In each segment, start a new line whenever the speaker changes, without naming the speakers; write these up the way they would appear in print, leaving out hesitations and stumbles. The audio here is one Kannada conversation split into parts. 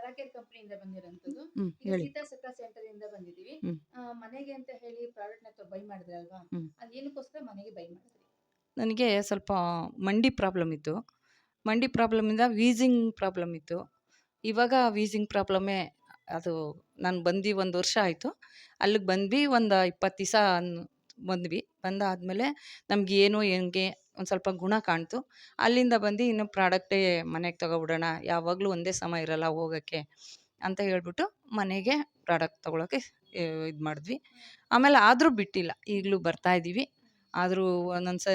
ಪ್ಯಾರಾಕೇರ್ ಕಂಪನಿಯಿಂದ ಬಂದಿರೋಂಥದ್ದು. ಈಗ
ಹೇಳಿ.
ಸೀತಾ ಸಕ್ರಾ ಸೆಂಟರ್ ಇಂದ ಬಂದಿದ್ದೀವಿ.
ಹ್ಮ್.
ಮನೆಗೆ ಅಂತ ಹೇಳಿ ಪ್ರಾಡಕ್ಟ್‌ನ ಬೈ ಮಾಡಿದ್ರಲ್ವಾ?
ಹ್ಮ್.
ಅದು ಏನಕ್ಕೋಸ್ಕರ ಮನೆಗೆ ಬೈ ಮಾಡಿದ್ರಿ?
ನನಗೆ ಸ್ವಲ್ಪ ಮಂಡಿ ಪ್ರಾಬ್ಲಮ್ ಇತ್ತು. ಮಂಡಿ ಪ್ರಾಬ್ಲಮಿಂದ ವೀಸಿಂಗ್ ಪ್ರಾಬ್ಲಮ್ ಇತ್ತು. ಇವಾಗ ವೀಸಿಂಗ್ ಪ್ರಾಬ್ಲಮ್ಮೇ ಅದು. ನಾನು ಬಂದು 1 ವರ್ಷ ಆಯಿತು. ಅಲ್ಲಿಗೆ ಬಂದ್ವಿ ಒಂದು 20 ದಿವಸ ಬಂದ್ವಿ. ಬಂದಾದಮೇಲೆ ನಮ್ಗೆ ಏನು ಹೆಂಗೆ ಒಂದು ಸ್ವಲ್ಪ ಗುಣ ಕಾಣ್ತು. ಅಲ್ಲಿಂದ ಬಂದು ಇನ್ನು ಪ್ರಾಡಕ್ಟೇ ಮನೆಗೆ ತಗೊಬಿಡೋಣ, ಯಾವಾಗಲೂ ಒಂದೇ ಸಮ ಇರಲ್ಲ ಹೋಗೋಕ್ಕೆ ಅಂತ ಹೇಳ್ಬಿಟ್ಟು ಮನೆಗೆ ಪ್ರಾಡಕ್ಟ್ ತೊಗೊಳಕ್ಕೆ ಇದು ಮಾಡಿದ್ವಿ. ಆಮೇಲೆ ಆದರೂ ಬಿಟ್ಟಿಲ್ಲ, ಈಗಲೂ ಬರ್ತಾಯಿದ್ದೀವಿ. ಆದರೂ ಒಂದೊಂದು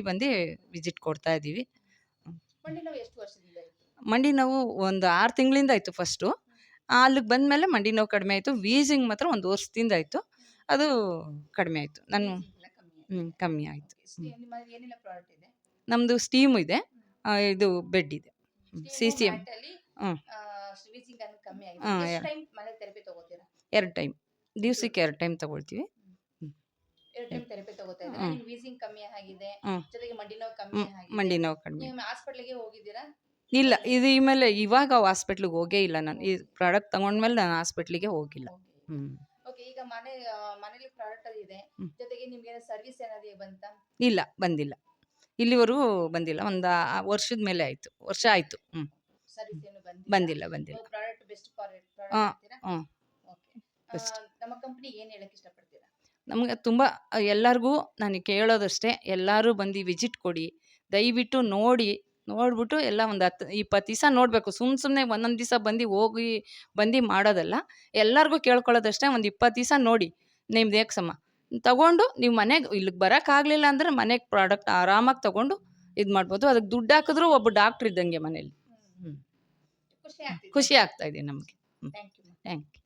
ಬಂದು ವಿಸಿಟ್ ಕೊಡ್ತಾ ಇದ್ದೀವಿ.
ಮಂಡಿ ನೋವು ಎಷ್ಟು ವರ್ಷದಿಂದ ಇತ್ತು?
ಮಂಡಿ ನೋವು ಒಂದು 6 ತಿಂಗಳಿಂದ ಇತ್ತು ಫಸ್ಟು. ಅಲ್ಲಿಗೆ ಬಂದಮೇಲೆ ಮಂಡಿ ನೋವು ಕಡಿಮೆ ಆಯಿತು. ವೀಸಿಂಗ್ ಮಾತ್ರ 1 ವರ್ಷದಿಂದ ಇತ್ತು. ಅದು ಕಡಿಮೆ ಆಯಿತು. ನಾನು
ವೀಸಿಂಗ್ ಎಲ್ಲ ಕಮ್ಮಿ ಆಗಿದೆ.
ಕಮ್ಮಿ ಆಯಿತು.
ನಿಮ್ಮಲ್ಲಿ ಏನೆಲ್ಲ ಪ್ರಾಡಕ್ಟ್ ಇದೆ?
ನಮ್ಮದು ಸ್ಟೀಮ್ ಇದೆ, ಇದು ಬೆಡ್ ಇದೆ.
Steam,
CCM.
ಮ್ಯಾಟಲ್ಲಿ
ಹ್ಮ್.
ವೀಸಿಂಗ್ ಅನ್ನೋದು ಕಮ್ಮಿ ಆಗಿದೆ.
ಹಾಂ,
ಎಷ್ಟು ಟೈಮ್ ಮನೆ ಥೆರಪಿ ತಗೋತೀರಾ?
2 ಟೈಮ್. ದಿವಸಕ್ಕೆ 2 ಟೈಮ್ ತಗೊಳ್ತೀವಿ.
2 ಟೈಮ್ ಥೆರಪಿ ತಗೋತಾ ಇದ್ದೀರಾ?
ಹ್ಮ್.
ನಿಮ್ಗೆ ವೀಸಿಂಗ್ ಕಮ್ಮಿ ಆಗಿದೆ,
ಹ್ಮ್.
ಜೊತೆಗೆ ಮಂಡಿ ನೋವು ಕಮ್ಮಿ ಆಗಿದೆ.
ಮಂಡಿ ನೋವು ಕಡಿಮೆ.
ನೀವು ಹಾಸ್ಪಿಟ್ಲಿಗೆ ಹೋಗಿದ್ದೀರಾ?
ಇಲ್ಲ, ಇದು ಮೇಲೆ ಇವಾಗ ಹಾಸ್ಪಿಟ್ಲಿಗೆ ಹೋಗೇ ಇಲ್ಲ ನಾನು. ಈ ಪ್ರಾಡಕ್ಟ್ ತಗೊಂಡ್ಮೇಲೆ ನಾನು ಹಾಸ್ಪಿಟ್ಲಿಗೆ ಹೋಗಿಲ್ಲ.
ಓಕೆ, ಈಗ ಮನೇಲಿ ಪ್ರಾಡಕ್ಟ್ ಅದು ಇದೆ, ಜೊತೆಗೆ ನಿಮ್ಗೆ ಸರ್ವಿಸ್ ಏನಾದ್ರು ಬಂತಾ?
ಇಲ್ಲ, ಬಂದಿಲ್ಲ. ಇಲ್ಲಿವರೆಗೂ ಬಂದಿಲ್ಲ. ಒಂದು ವರ್ಷದ ಮೇಲೆ ಆಯಿತು, ವರ್ಷ ಆಯಿತು.
ಸರ್ವಿಸ್ ಏನು
ಬಂದಿಲ್ಲ.
ಪ್ರಾಡಕ್ಟ್ ಬೆಸ್ಟ್ ಪ್ರಾಡಕ್ಟ್
ಹಾಂ,
ಅಂತೀರಾ?
ಹಾಂ.
ಓಕೆ. ನಮ್ಮ ಕಂಪನಿ ಏನು ಹೇಳಕ್ಕೆ ಇಷ್ಟಪಡ್ತೀರಾ?
ನಮಗೆ ತುಂಬ ಎಲ್ಲರಿಗೂ ನಾನು ಕೇಳೋದಷ್ಟೇ, ಎಲ್ಲರೂ ಬಂದು ವಿಸಿಟ್ ಕೊಡಿ, ದಯವಿಟ್ಟು ನೋಡ್ಬಿಟ್ಟು ಎಲ್ಲ ಒಂದು 10-20 ದಿವಸ ನೋಡಬೇಕು. ಸುಮ್ಮನೆ ಒಂದೊಂದು ದಿವಸ ಬಂದು ಮಾಡೋದಲ್ಲ. ಎಲ್ಲರಿಗೂ ಕೇಳ್ಕೊಳ್ಳೋದಷ್ಟೇ, ಒಂದು 20 ದಿವಸ ನೋಡಿ ನಿಮ್ದು ಏಕ್ಸಮ ತಗೊಂಡು ನೀವು ಮನೆಗೆ ಇಲ್ಲಿಗೆ ಬರೋಕ್ಕಾಗಲಿಲ್ಲ ಅಂದರೆ ಮನೆಗೆ ಪ್ರಾಡಕ್ಟ್ ಆರಾಮಾಗಿ ತಗೊಂಡು ಇದು ಮಾಡ್ಬೋದು. ಅದಕ್ಕೆ ದುಡ್ಡು ಹಾಕಿದ್ರು ಒಬ್ಬ ಡಾಕ್ಟ್ರ್ ಇದ್ದಂಗೆ ಮನೇಲಿ. ಖುಷಿ ಆಗ್ತಾಯಿದೆ ನಮಗೆ.
Thank you.
Thank you.